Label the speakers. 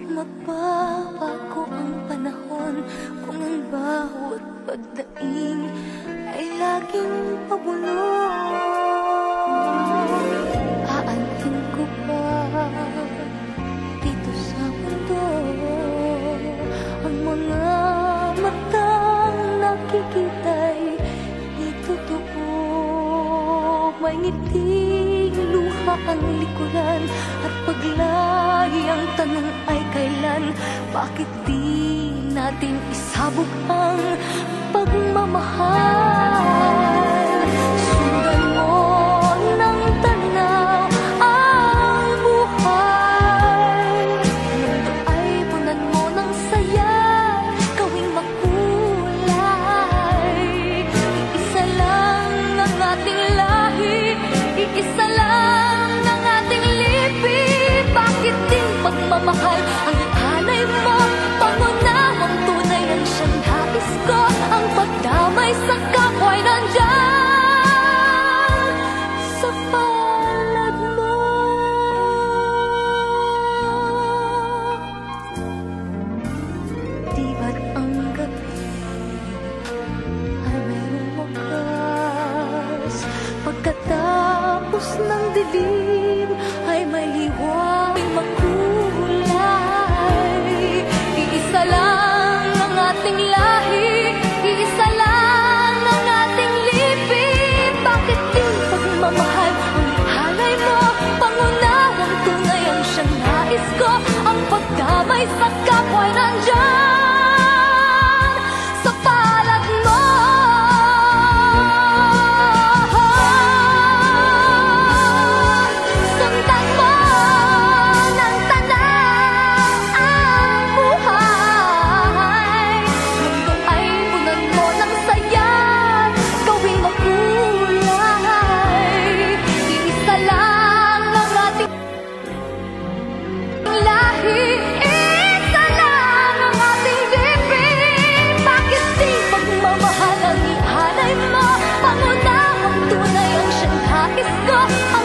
Speaker 1: Magbabago ang panahon kung ang bawat pagdaing ay laging pabulong. Aanhin ko ba dito sa mundo ang mga matang nakikita'y di totoo? May ngiting luha ang likuran at paglahi ang tanong ay kailan? Bakit di natin isabog ang pagmamahal? Sundan mo ng tanaw ang buhay. Mundo ay punan mo ng saya, gawing makulay. Iisa lang ang ating lahi, iisa lang ang ating lipi. Bakit din pagmamahal ang ihanay mo? Pangunawang tunay ng siyang nais ko. Ang pagdamay sa kapwa'y nandyan sa palad mo. Di ba't ang gabi ay mayroong wakas? Pagkatapos ng dilim ay may liwanag makulay. Iisa lang ang ating lahi, iisa lang ang ating lipi. Bakit di pagmamahal ang ihalay mo? Pangunawang tunay ang siyang nais ko. Ang pagdamay sa kapwa'y nandyan sa palad mo. Sundan mo ng tanaw ang buhay. Mundo ay punan mo ng saya, gawing makulay. Iisa lang ang ating lahi, iisa lang ang ating lipi. Bakit di pagmamahal ang ihanay mo? Pangunawang tunay ang siyang nais ko. Ang